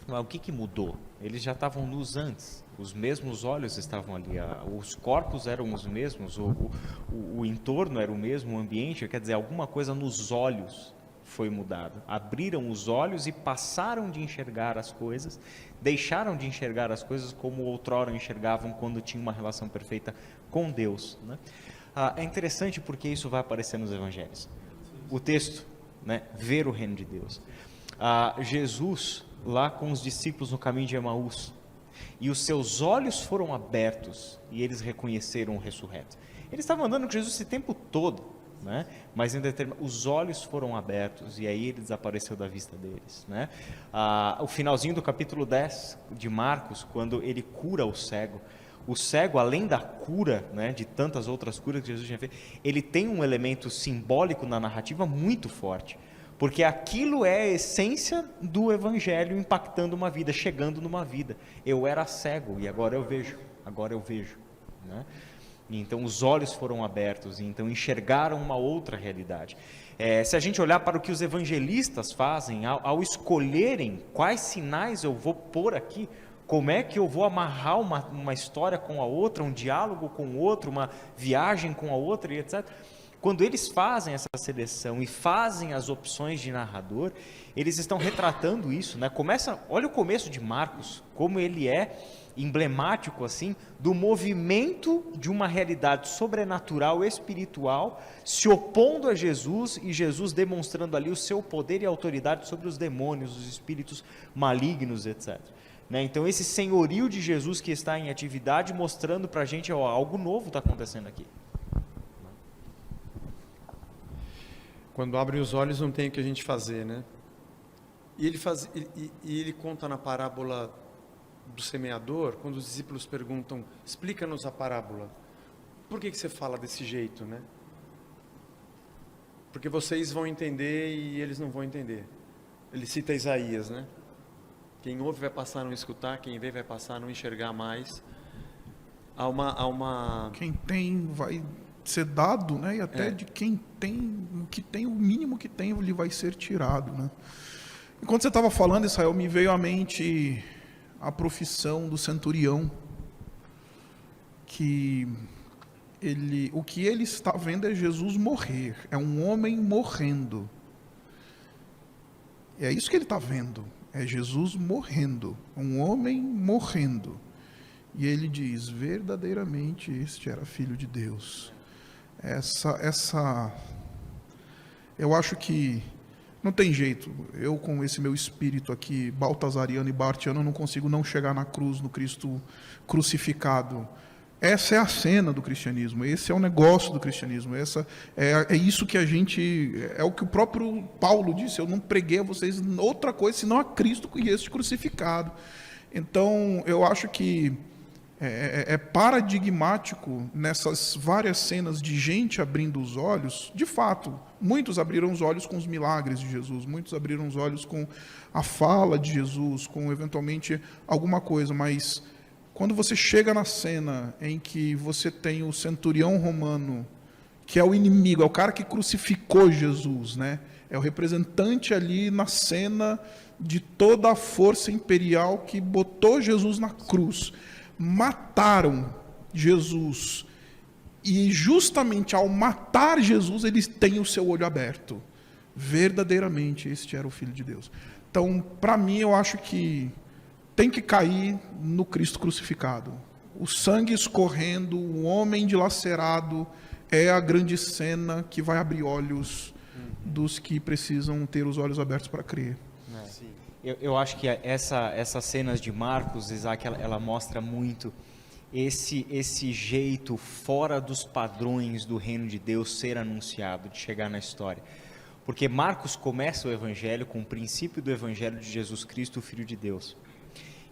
Speaker 3: Mas o que mudou? Eles já estavam nus antes, os mesmos olhos estavam ali, os corpos eram os mesmos, o entorno era o mesmo, o ambiente, quer dizer, alguma coisa nos olhos foi mudado. Abriram os olhos e passaram de enxergar as coisas, deixaram de enxergar as coisas como outrora enxergavam quando tinham uma relação perfeita com Deus, né? É interessante porque isso vai aparecer nos Evangelhos. O texto, né, ver o reino de Deus. Jesus, lá com os discípulos no caminho de Emaús, e os seus olhos foram abertos e eles reconheceram o ressurreto. Eles estavam andando com Jesus esse tempo todo, né? Mas os olhos foram abertos e aí ele desapareceu da vista deles, né? O finalzinho do capítulo 10 de Marcos, quando ele cura o cego, além da cura, né, de tantas outras curas que Jesus tinha feito, ele tem um elemento simbólico na narrativa muito forte, porque aquilo é a essência do evangelho impactando uma vida, chegando numa vida. Eu era cego e agora eu vejo, né? Então os olhos foram abertos, então enxergaram uma outra realidade. Se a gente olhar para o que os evangelistas fazem, ao escolherem quais sinais eu vou pôr aqui, como é que eu vou amarrar uma história com a outra, um diálogo com o outro, uma viagem com a outra e etc. Quando eles fazem essa seleção e fazem as opções de narrador, eles estão retratando isso, né? Olha o começo de Marcos, como ele é emblemático assim do movimento de uma realidade sobrenatural, espiritual, se opondo a Jesus e Jesus demonstrando ali o seu poder e autoridade sobre os demônios, os espíritos malignos, etc. Né? Então esse senhorio de Jesus que está em atividade mostrando para a gente, algo novo está acontecendo aqui.
Speaker 1: Quando abre os olhos não tem o que a gente fazer, né? E ele conta na parábola do semeador, quando os discípulos perguntam, explica-nos a parábola. Por que você fala desse jeito, né? Porque vocês vão entender e eles não vão entender. Ele cita Isaías, né? Quem ouve vai passar a não escutar, quem vê vai passar a não enxergar mais.
Speaker 2: Quem tem vai ser dado, né? E até de quem tem, o mínimo que tem, lhe vai ser tirado, né? Enquanto você estava falando, Israel, me veio à mente a profissão do centurião, que o que ele está vendo é Jesus morrer, é um homem morrendo. E é isso que ele está vendo. É Jesus morrendo, um homem morrendo. E ele diz, verdadeiramente este era filho de Deus. Eu acho que não tem jeito. Eu, com esse meu espírito aqui, baltasariano e bartiano, não consigo não chegar na cruz, no Cristo crucificado. Essa é a cena do cristianismo, esse é o negócio do cristianismo, é isso que é o que o próprio Paulo disse, eu não preguei a vocês outra coisa senão a Cristo e este crucificado. Então, eu acho que é paradigmático nessas várias cenas de gente abrindo os olhos. De fato, muitos abriram os olhos com os milagres de Jesus, muitos abriram os olhos com a fala de Jesus, com eventualmente alguma coisa, mas quando você chega na cena em que você tem o centurião romano, que é o inimigo, é o cara que crucificou Jesus, né? É o representante ali na cena de toda a força imperial que botou Jesus na cruz. Mataram Jesus. E justamente ao matar Jesus, eles têm o seu olho aberto. Verdadeiramente, este era o Filho de Deus. Então, para mim, eu acho que tem que cair no Cristo crucificado. O sangue escorrendo, o homem dilacerado, é a grande cena que vai abrir olhos dos que precisam ter os olhos abertos para crer.
Speaker 3: Eu acho que essas cenas de Marcos, Isaac, ela mostra muito esse jeito fora dos padrões do reino de Deus ser anunciado, de chegar na história. Porque Marcos começa o evangelho com o princípio do evangelho de Jesus Cristo, o Filho de Deus.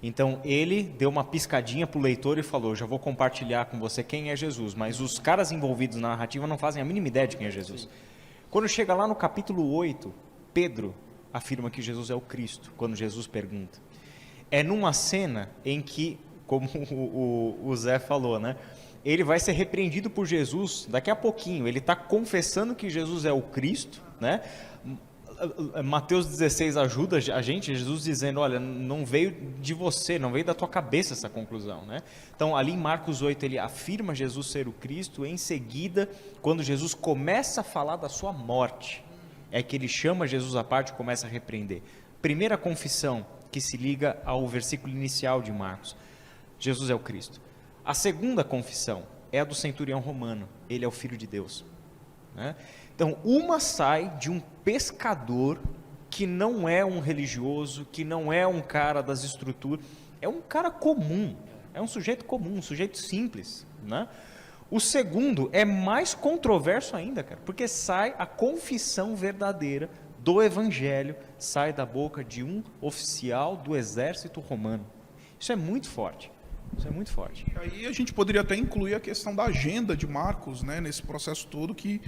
Speaker 3: Então, ele deu uma piscadinha para o leitor e falou, já vou compartilhar com você quem é Jesus, mas os caras envolvidos na narrativa não fazem a mínima ideia de quem é Jesus. Sim. Quando chega lá no capítulo 8, Pedro afirma que Jesus é o Cristo, quando Jesus pergunta. É numa cena em que, como o Zé falou, né? Ele vai ser repreendido por Jesus daqui a pouquinho, ele está confessando que Jesus é o Cristo, né? Mateus 16 ajuda a gente, Jesus dizendo, olha, não veio de você, não veio da tua cabeça essa conclusão, né? Então ali em Marcos 8 ele afirma Jesus ser o Cristo, em seguida, quando Jesus começa a falar da sua morte, é que ele chama Jesus à parte e começa a repreender. Primeira confissão que se liga ao versículo inicial de Marcos, Jesus é o Cristo. A segunda confissão é a do centurião romano, ele é o Filho de Deus, né? Então, uma sai de um pescador que não é um religioso, que não é um cara das estruturas, é um cara comum, é um sujeito comum, um sujeito simples, né? O segundo é mais controverso ainda, cara, porque sai a confissão verdadeira do evangelho, sai da boca de um oficial do exército romano. Isso é muito forte. Isso é muito forte.
Speaker 2: Aí a gente poderia até incluir a questão da agenda de Marcos, né, nesse processo todo que,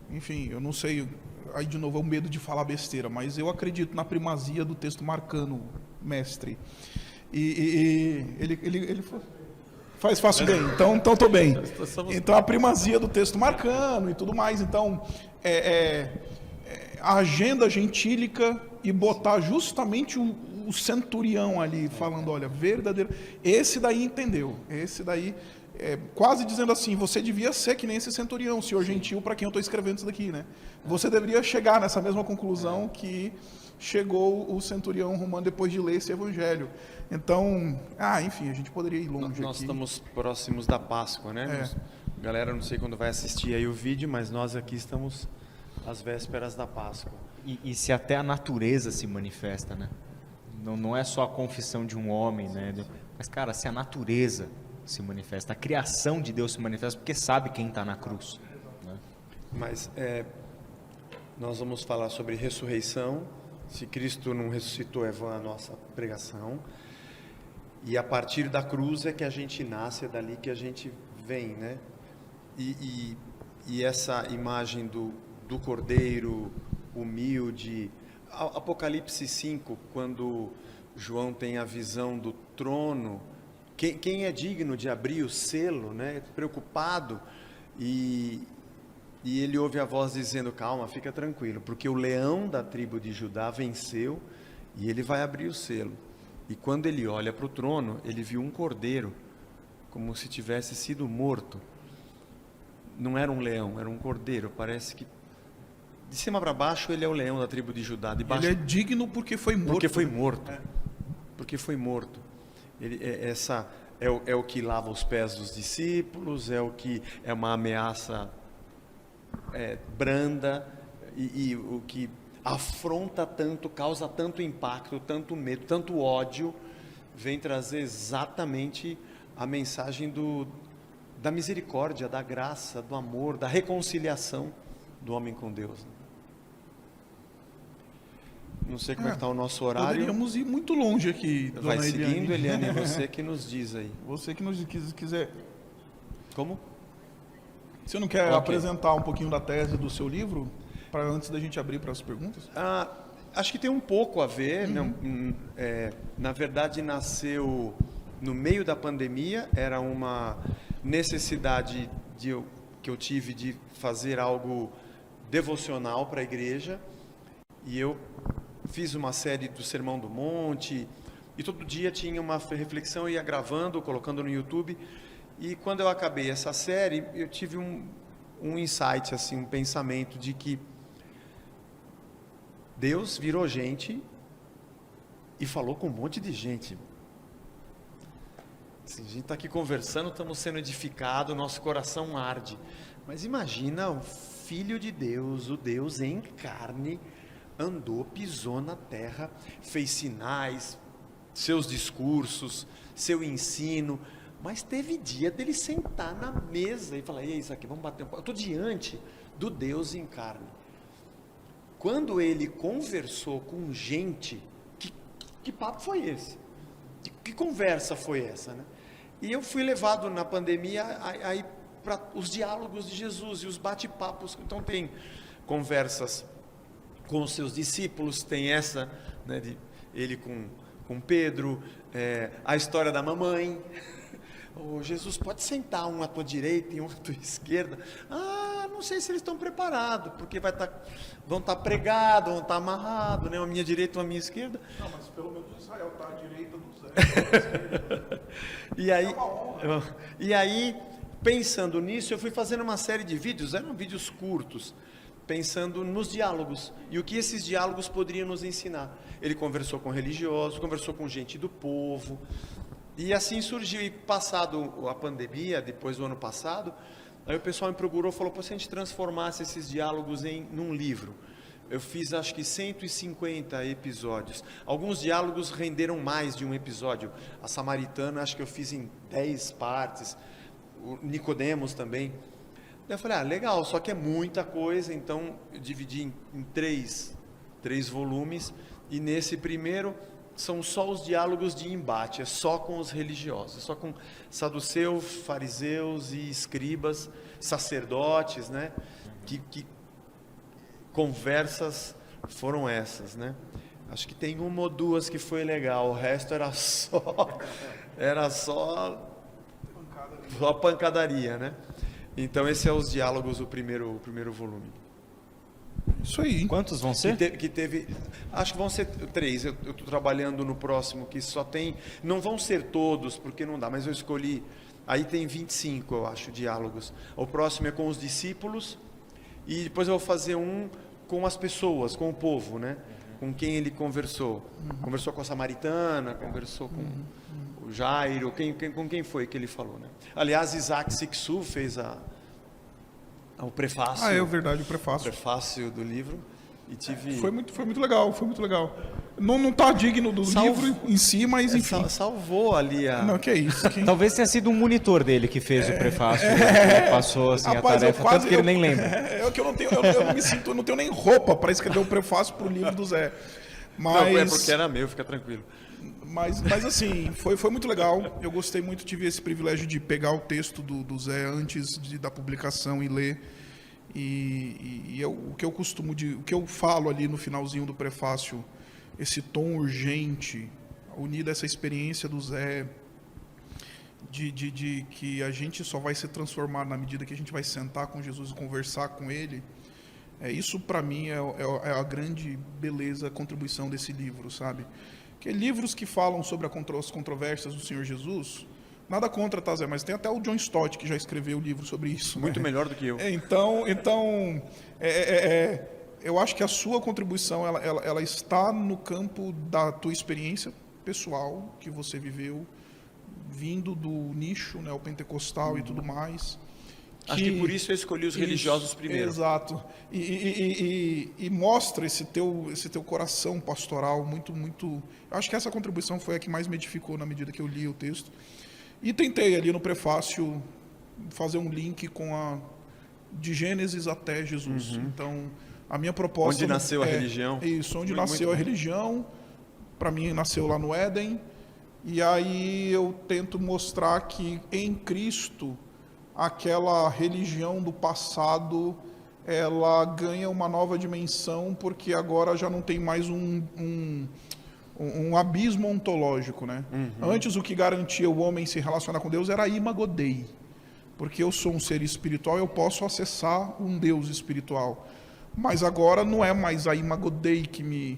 Speaker 2: enfim, eu não sei, aí de novo é o medo de falar besteira, mas eu acredito na primazia do texto marcano, mestre. E ele faço bem, então estou bem. Então a primazia do texto marcano e tudo mais, então a agenda gentílica e botar justamente o centurião ali falando, olha, verdadeiro, esse daí entendeu, esse daí quase dizendo assim, você devia ser que nem esse centurião, senhor gentil, para quem eu estou escrevendo isso daqui, né? Você deveria chegar nessa mesma conclusão que chegou o centurião romano depois de ler esse evangelho. Então, enfim, a gente poderia ir longe
Speaker 1: nós
Speaker 2: aqui.
Speaker 1: Estamos próximos da Páscoa, né? Galera, não sei quando vai assistir aí o vídeo, mas nós aqui estamos às vésperas da Páscoa.
Speaker 3: E se até a natureza se manifesta, né? Não é só a confissão de um homem, né? Mas, cara, se a natureza se manifesta, a criação de Deus se manifesta, porque sabe quem está na cruz, né?
Speaker 1: Mas nós vamos falar sobre ressurreição. Se Cristo não ressuscitou, é vã a nossa pregação. E a partir da cruz é que a gente nasce, é dali que a gente vem, né? E essa imagem do Cordeiro humilde, Apocalipse 5, quando João tem a visão do trono, quem é digno de abrir o selo, né? Preocupado, e ele ouve a voz dizendo, calma, fica tranquilo, porque o leão da tribo de Judá venceu e ele vai abrir o selo. E quando ele olha para o trono, ele viu um cordeiro, como se tivesse sido morto. Não era um leão, era um cordeiro, parece que De cima para baixo, ele é o leão da tribo de Judá. De baixo,
Speaker 2: Ele é digno porque foi morto.
Speaker 1: porque foi
Speaker 2: né?
Speaker 1: morto. Porque foi morto. Essa é o que lava os pés dos discípulos, é o que é uma ameaça branda e o que afronta tanto, causa tanto impacto, tanto medo, tanto ódio, vem trazer exatamente a mensagem da misericórdia, da graça, do amor, da reconciliação do homem com Deus. Não sei como é que está o nosso horário.
Speaker 2: Poderíamos ir muito longe aqui, dona
Speaker 1: Vai seguindo,
Speaker 2: Eliane.
Speaker 1: Eliane, você que nos diz aí.
Speaker 2: Você que nos quiser.
Speaker 1: Como?
Speaker 2: Você não quer
Speaker 1: Ok.
Speaker 2: apresentar um pouquinho da tese do seu livro? Para antes da gente abrir para as perguntas?
Speaker 1: Acho que tem um pouco a ver. Na verdade, nasceu no meio da pandemia, era uma necessidade que eu tive de fazer algo devocional para a igreja, e eu fiz uma série do Sermão do Monte, e todo dia tinha uma reflexão, ia gravando, colocando no YouTube, e quando eu acabei essa série, eu tive um insight, assim, um pensamento de que Deus virou gente e falou com um monte de gente. Assim, a gente está aqui conversando, estamos sendo edificados, nosso coração arde. Mas imagina o Filho de Deus, o Deus em carne, andou, pisou na terra, fez sinais, seus discursos, seu ensino, mas teve dia dele sentar na mesa e falar: e é isso aqui, vamos bater um papo. Eu estou diante do Deus em carne. Quando ele conversou com gente, que papo foi esse? Que conversa foi essa, né? E eu fui levado na pandemia aí para os diálogos de Jesus e os bate-papos. Então tem conversas com os seus discípulos, tem essa, né, de ele com Pedro, a história da mamãe. Oh, Jesus, pode sentar um à tua direita e um à tua esquerda. Não sei se eles estão preparados, porque vão estar pregados, vão estar amarrados, né? Uma à minha direita, uma à minha esquerda.
Speaker 2: Não, mas pelo menos Israel está à direita do Zé.
Speaker 1: E aí, pensando nisso, eu fui fazendo uma série de vídeos, eram vídeos curtos, pensando nos diálogos e o que esses diálogos poderiam nos ensinar. Ele conversou com religiosos, conversou com gente do povo, e assim surgiu. E passado a pandemia, depois do ano passado, aí o pessoal me procurou e falou: se a gente transformasse esses diálogos num livro. Eu fiz acho que 150 episódios. Alguns diálogos renderam mais de um episódio. A Samaritana acho que eu fiz em 10 partes. O Nicodemos também. Daí eu falei: legal, só que é muita coisa. Então eu dividi em três volumes. E nesse primeiro são só os diálogos de embate. É só com os religiosos. Só com saduceus, fariseus e escribas, sacerdotes, né? Que conversas foram essas, né? Acho que tem uma ou duas que foi legal, o resto era só pancadaria, né? Então esse é os diálogos, o primeiro volume.
Speaker 2: Isso aí.
Speaker 3: Quantos vão ser?
Speaker 1: Que teve, acho que vão ser 3. Eu estou trabalhando no próximo que só tem, não vão ser todos porque não dá, mas eu escolhi. Aí tem 25, eu acho, diálogos. O próximo é com os discípulos. E depois eu vou fazer um com as pessoas, com o povo, né? Com quem ele conversou. Conversou com a Samaritana, conversou com o Jairo, com quem foi que ele falou, né? Aliás, Isaac Sixu fez o prefácio.
Speaker 2: É verdade, o
Speaker 1: O
Speaker 2: prefácio.
Speaker 1: prefácio do livro. E tive...
Speaker 2: Foi muito legal, foi muito legal. Não tá digno do livro em si, mas enfim.
Speaker 1: Salvou ali a...
Speaker 2: Não, que é isso.
Speaker 3: Talvez tenha sido um monitor dele que fez o prefácio. Ele passou assim,
Speaker 2: Rapaz,
Speaker 3: a tarefa, tanto que ele nem lembra.
Speaker 2: Eu não me sinto, eu não tenho nem roupa para escrever o prefácio pro livro do Zé.
Speaker 1: Não, é
Speaker 2: Mas,
Speaker 1: porque era meu, fica tranquilo.
Speaker 2: mas assim, foi muito legal. Eu gostei muito, tive esse privilégio de pegar o texto do Zé antes da publicação e ler. O que eu falo ali no finalzinho do prefácio, esse tom urgente, unido a essa experiência do Zé, de que a gente só vai ser transformado na medida que a gente vai sentar com Jesus e conversar com Ele, isso para mim é a grande beleza, a contribuição desse livro, sabe? Que livros que falam sobre as controvérsias do Senhor Jesus, nada contra, tá, Zé? Mas tem até o John Stott que já escreveu o livro sobre isso.
Speaker 1: Muito
Speaker 2: né?
Speaker 1: melhor do que eu.
Speaker 2: eu acho que a sua contribuição ela está no campo da tua experiência pessoal que você viveu, vindo do nicho neopentecostal e tudo mais.
Speaker 1: Acho que por isso eu escolhi os religiosos primeiro.
Speaker 2: Exato. E mostra esse teu coração pastoral muito, muito... Eu acho que essa contribuição foi a que mais me edificou na medida que eu li o texto. E tentei ali no prefácio fazer um link de Gênesis até Jesus. Então, a minha proposta...
Speaker 1: Onde nasceu a religião.
Speaker 2: Isso, onde nasceu a religião. Para mim, nasceu lá no Éden. E aí eu tento mostrar que em Cristo, aquela religião do passado, ela ganha uma nova dimensão, porque agora já não tem mais um abismo ontológico, né? Antes, o que garantia o homem se relacionar com Deus era a imago Dei. Porque eu sou um ser espiritual, eu posso acessar um Deus espiritual. Mas agora não é mais a imago Dei que me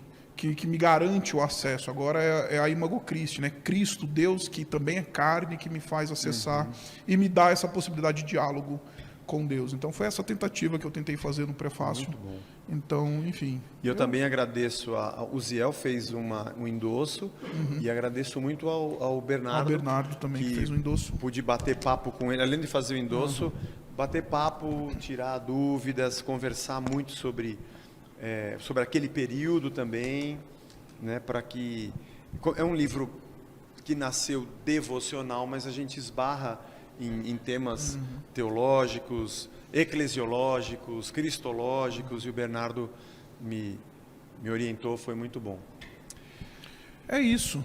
Speaker 2: garante o acesso. Agora é a imago Christi, né? Cristo, Deus, que também é carne, que me faz acessar e me dá essa possibilidade de diálogo com Deus. Então foi essa tentativa que eu tentei fazer no prefácio.
Speaker 1: Muito bom.
Speaker 2: Então, enfim.
Speaker 1: E eu também agradeço, o Ziel fez um endosso, e agradeço muito ao Bernardo.
Speaker 2: O Bernardo também que fez um endosso.
Speaker 1: Pude bater papo com ele, além de fazer o endosso, bater papo, tirar dúvidas, conversar muito sobre aquele período também, né, para que... É um livro que nasceu devocional, mas a gente esbarra em temas teológicos, eclesiológicos, cristológicos, e o Bernardo me orientou, foi muito bom.
Speaker 2: É isso.